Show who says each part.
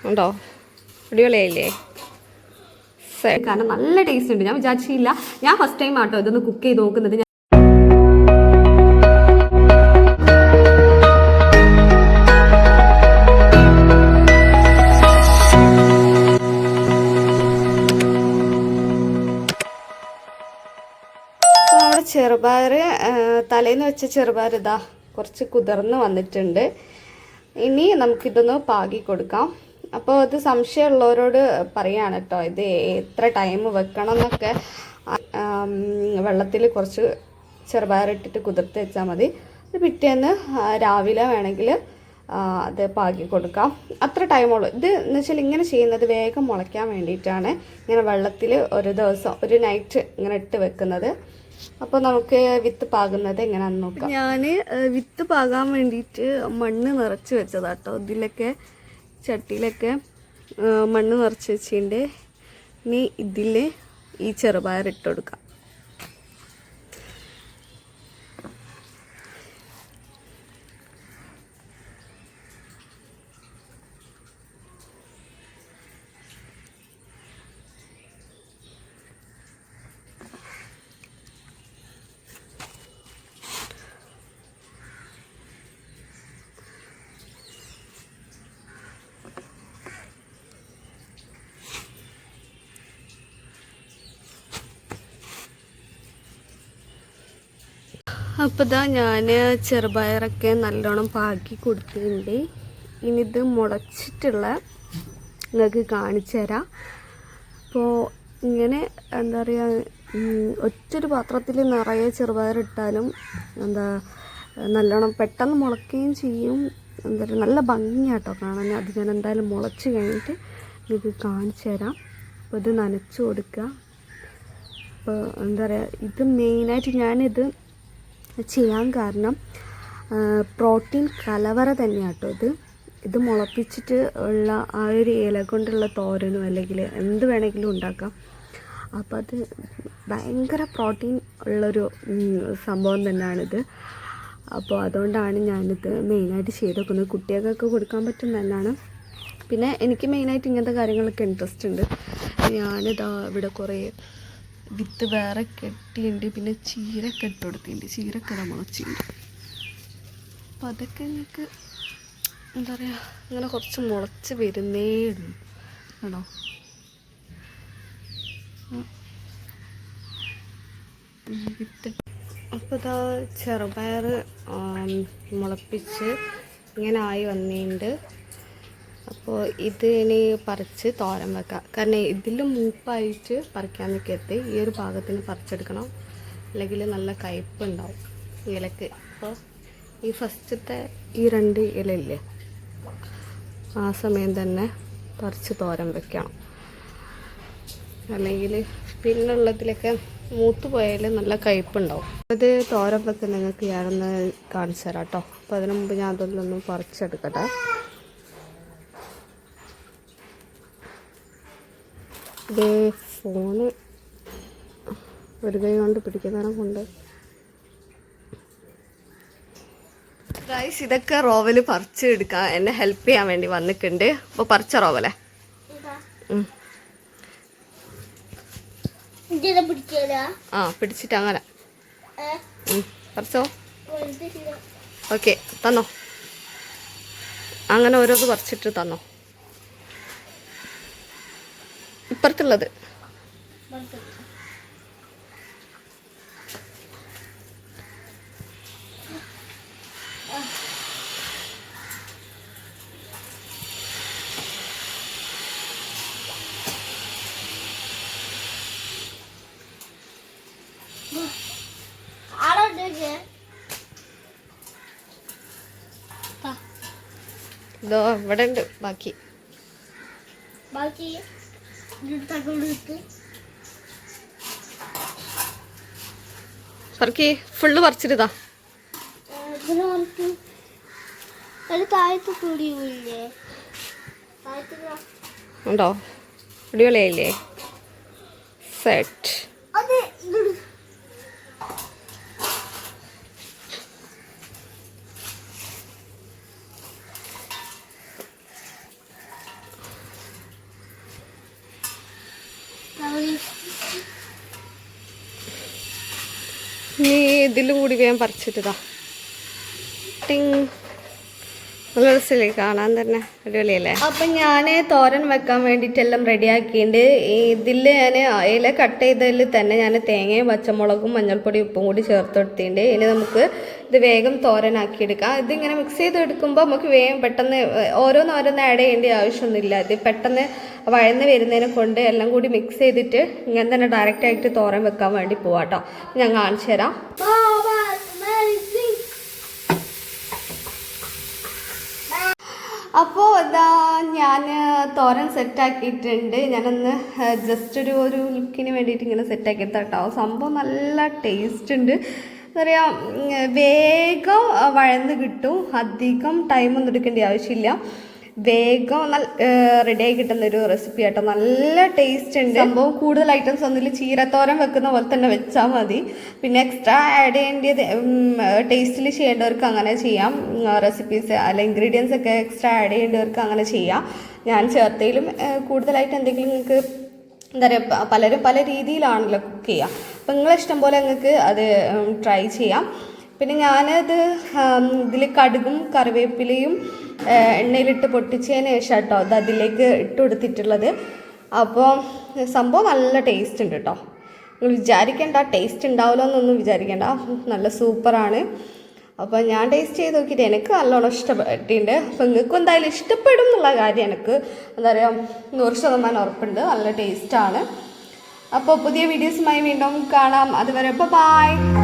Speaker 1: ഉണ്ടോ? അടിപൊളിയായില്ലേ? കാരണം നല്ല ടേസ്റ്റ് ഉണ്ട്. ഞാൻ വിചാരിച്ചില്ല. ഞാൻ ഫസ്റ്റ് ടൈം ആട്ടോ ഇതൊന്ന് കുക്ക് ചെയ്ത് നോക്കുന്നത്. നമ്മുടെ ചെറുപയർ തലേന്ന് വെച്ച ചെറുപയർ ഇതാ കുറച്ച് കുതിർന്ന് വന്നിട്ടുണ്ട്. ഇനി നമുക്കിതൊന്ന് പാകി കൊടുക്കാം. അപ്പോൾ ഇത് സംശയമുള്ളവരോട് പറയാണ് കേട്ടോ, ഇത് എത്ര ടൈം വെക്കണം എന്നൊക്കെ. വെള്ളത്തിൽ കുറച്ച് ചെറുപയർ ഇട്ടിട്ട് കുതിർത്ത് വെച്ചാൽ മതി. ഇത് പിറ്റേന്ന് രാവിലെ വേണമെങ്കിൽ അത് പാകി കൊടുക്കാം. അത്ര ടൈമുള്ളൂ. ഇത് എന്ന് വെച്ചാൽ ഇങ്ങനെ ചെയ്യുന്നത് വേഗം മുളയ്ക്കാൻ വേണ്ടിയിട്ടാണ്. ഇങ്ങനെ വെള്ളത്തിൽ ഒരു ദിവസം ഒരു നൈറ്റ് ഇങ്ങനെ ഇട്ട് വെക്കുന്നത്. അപ്പോൾ നമുക്ക് വിത്ത് പാകുന്നത് എങ്ങനെയാണെന്ന് നോക്കാം. ഞാൻ വിത്ത് പാകാൻ വേണ്ടിയിട്ട് മണ്ണ് നിറച്ച് വെച്ചതാട്ടോ. ഇതിലൊക്കെ ചട്ടിയിലൊക്കെ മണ്ണ് നിറച്ച് വെച്ചിട്ടുണ്ട്. ഇനി ഇതിൽ ഈ ചെറുപയർ ഇട്ട് കൊടുക്കാം. അപ്പോൾ ഇതാ ഞാൻ ചെറുപയറൊക്കെ നല്ലോണം പാകി കൊടുത്തിട്ടുണ്ട്. ഇനി ഇത് മുളച്ചിട്ടുള്ള നിങ്ങൾക്ക് കാണിച്ചു തരാം. അപ്പോൾ ഇങ്ങനെ എന്താ പറയുക, ഒറ്റൊരു പാത്രത്തിൽ നിറയെ ചെറുപയറിട്ടാലും നല്ലോണം പെട്ടെന്ന് മുളയ്ക്കുകയും ചെയ്യും. എന്താ പറയുക, നല്ല ഭംഗിയാട്ടോ കാണാൻ. അത് ഞാൻ എന്തായാലും മുളച്ച് കഴിഞ്ഞിട്ട് നിങ്ങൾക്ക് കാണിച്ചു തരാം. അപ്പോൾ ഇത് നനച്ച് കൊടുക്കുക. അപ്പോൾ എന്താ പറയുക, ഇത് മെയിനായിട്ട് ഞാനിത് ചെയ്യാൻ കാരണം പ്രോട്ടീൻ കലവറ തന്നെയാട്ടോ ഇത് മുളപ്പിച്ചിട്ട് ഉള്ള ആ ഒരു ഇല കൊണ്ടുള്ള തോരനും അല്ലെങ്കിൽ എന്ത് വേണമെങ്കിലും ഉണ്ടാക്കാം. അപ്പോൾ അത് ഭയങ്കര പ്രോട്ടീൻ ഉള്ളൊരു സംഭവം തന്നെയാണിത്. അപ്പോൾ അതുകൊണ്ടാണ് ഞാനിത് മെയിനായിട്ട് ചെയ്ത് വെക്കുന്നത്. കുട്ടികൾക്കൊക്കെ കൊടുക്കാൻ പറ്റും തന്നെയാണ്. പിന്നെ എനിക്ക് മെയിനായിട്ട് ഇങ്ങനത്തെ കാര്യങ്ങളൊക്കെ ഇൻട്രസ്റ്റ് ഉണ്ട്. ഞാനിതാ ഇവിടെ കുറേ വിത്ത് വേറെ കെട്ടിയുണ്ട്. പിന്നെ ചീരൊക്കെ ഇട്ട് കൊടുത്തിട്ടുണ്ട്. ചീരൊക്കെ മുളച്ചിട്ടുണ്ട്. അപ്പോൾ അതൊക്കെ നിങ്ങൾക്ക് എന്താ പറയുക, അങ്ങനെ കുറച്ച് മുളച്ച് വരുന്നേ ഉള്ളൂ. ആണോ? വിത്ത് അപ്പോൾ ഇതാ ചെറുപയർ മുളപ്പിച്ച് ഇങ്ങനെ ആയി വന്നിട്ടുണ്ട്. അപ്പോൾ ഇത് ഇനി പറിച്ച് തോരൻ വെക്കാം. കാരണം ഇതിലും മൂപ്പായിട്ട് പറിക്കാൻ നിൽക്കരുത്. ഈ ഒരു ഭാഗത്തിന് പറിച്ചെടുക്കണം, അല്ലെങ്കിൽ നല്ല കയ്പ്പുണ്ടാവും ഇലക്ക്. അപ്പോൾ ഈ ഫസ്റ്റത്തെ ഈ 2 ഇലയില്ലേ, ആ സമയം തന്നെ പറിച്ച് തോരൻ വെക്കണം. അല്ലെങ്കിൽ പിന്നുള്ളതിലൊക്കെ മൂത്ത് പോയാൽ നല്ല കയ്പ്പുണ്ടാവും. ഇത് തോരൻ വെക്കുന്ന നിങ്ങൾക്ക് ഞാനൊന്ന് കാണിച്ചു തരാം കേട്ടോ. അപ്പോൾ അതിന് മുമ്പ് ഞാൻ അതൊന്ന് പറിച്ചെടുക്കട്ടെ. ഇത് ഫോണ് ഒരു കൈ കൊണ്ട് പിടിക്കുന്നതാണ് കൊണ്ട് റൈസ് ഇതൊക്കെ റോവല് പറിച്ചെടുക്കാൻ എന്നെ ഹെൽപ്പ് ചെയ്യാൻ വേണ്ടി വന്നിട്ടുണ്ട്. അപ്പോൾ പറിച്ച റോവലെ പിടിച്ചിട്ട് അങ്ങനെ പറിച്ചോ. ഓക്കെ, തന്നോ. അങ്ങനെ ഓരോന്ന് പറിച്ചിട്ട് തന്നോ. ഇപ്പുറത്തുള്ളത് ഇതോ ഇവിടെ ഉണ്ട് ബാക്കി. പറക്കി ഫുള്ള് പറിച്ചിരുതാ. ഉണ്ടോ? അടിപൊളിയായില്ലേ? സെറ്റ്. ഇതിലും കൂടി വേഗം പറിച്ചിട്ടതാ. ടിങ്, നല്ല രസമില്ലേ കാണാൻ തന്നെ, അടിപൊളിയല്ലേ. അപ്പം ഞാൻ തോരൻ വെക്കാൻ വേണ്ടിയിട്ടെല്ലാം റെഡിയാക്കിയിട്ടുണ്ട്. ഇതിൽ ഞാൻ ഇല കട്ട് ചെയ്തതിൽ തന്നെ ഞാൻ തേങ്ങയും പച്ചമുളകും മഞ്ഞൾപ്പൊടി ഉപ്പും കൂടി ചേർത്ത് കൊടുത്തിട്ടുണ്ട്. ഇനി നമുക്ക് ഇത് വേഗം തോരനാക്കിയെടുക്കാം. ഇതിങ്ങനെ മിക്സ് ചെയ്തെടുക്കുമ്പോൾ നമുക്ക് വേഗം പെട്ടെന്ന് ഓരോന്നോരോന്ന് ആഡ് ചെയ്യേണ്ട ആവശ്യമൊന്നുമില്ല. ഇത് പെട്ടെന്ന് വഴന്ന് വരുന്നതിനെ കൊണ്ട് എല്ലാം കൂടി മിക്സ് ചെയ്തിട്ട് ഇങ്ങനെ തന്നെ ഡയറക്റ്റായിട്ട് തോരൻ വെക്കാൻ വേണ്ടി പോവാം കേട്ടോ. ഞാൻ കാണിച്ചു തരാം. അപ്പോൾ ഇതാ ഞാൻ തോരൻ സെറ്റാക്കിയിട്ടുണ്ട്. ഞാനൊന്ന് ജസ്റ്റ് ഒരു ലുക്കിന് വേണ്ടിയിട്ട് ഇങ്ങനെ സെറ്റാക്കിയെടുത്ത കേട്ടോ. സംഭവം നല്ല ടേസ്റ്റ് ഉണ്ട്. എന്താ പറയുക, വേഗം വഴന്ന് കിട്ടും. അധികം ടൈമൊന്നും എടുക്കേണ്ട ആവശ്യമില്ല. വേഗം റെഡിയായി കിട്ടുന്നൊരു റെസിപ്പി ആട്ടോ. നല്ല ടേസ്റ്റ് ഉണ്ട് സംഭവം. കൂടുതൽ ഐറ്റംസ് ഒന്നുമില്ല, ചീരത്തോരൻ വെക്കുന്ന പോലെ തന്നെ വെച്ചാൽ മതി. പിന്നെ എക്സ്ട്രാ ആഡ് ചെയ്യേണ്ടത് ടേസ്റ്റിൽ ചെയ്യേണ്ടവർക്ക് അങ്ങനെ ചെയ്യാം. റെസിപ്പീസ് അല്ല ഇൻഗ്രീഡിയൻസ് ഒക്കെ എക്സ്ട്രാ ആഡ് ചെയ്യേണ്ടവർക്ക് അങ്ങനെ ചെയ്യാം. ഞാൻ ചേർത്തതിലും കൂടുതലായിട്ട് എന്തെങ്കിലും നിങ്ങൾക്ക് എന്താ പറയുക, പലരും പല രീതിയിലാണല്ലോ കുക്ക് ചെയ്യുക. അപ്പം നിങ്ങളിഷ്ടം പോലെ നിങ്ങൾക്ക് അത് ട്രൈ ചെയ്യാം. പിന്നെ ഞാനത് ഇതിൽ കടുകും കറിവേപ്പിലയും എണ്ണയിലിട്ട് പൊട്ടിച്ചതിന് ശേഷം കേട്ടോ അത് അതിലേക്ക് ഇട്ട് കൊടുത്തിട്ടുള്ളത്. അപ്പോൾ സംഭവം നല്ല ടേസ്റ്റ് ഉണ്ട് കേട്ടോ. നിങ്ങൾ വിചാരിക്കേണ്ട ടേസ്റ്റ് ഉണ്ടാവില്ല എന്നൊന്നും വിചാരിക്കേണ്ട, നല്ല സൂപ്പറാണ്. അപ്പോൾ ഞാൻ ടേസ്റ്റ് ചെയ്ത് നോക്കിയിട്ട് എനിക്ക് നല്ലോണം ഇഷ്ടപ്പെട്ടിട്ടുണ്ട്. അപ്പോൾ നിങ്ങൾക്കും എന്തായാലും ഇഷ്ടപ്പെടും എന്നുള്ള കാര്യം എനിക്ക് എന്താ പറയുക 100% ഉറപ്പുണ്ട്. നല്ല ടേസ്റ്റാണ്. അപ്പോൾ പുതിയ വീഡിയോസുമായി വീണ്ടും കാണാം. അതുവരെ ബൈ.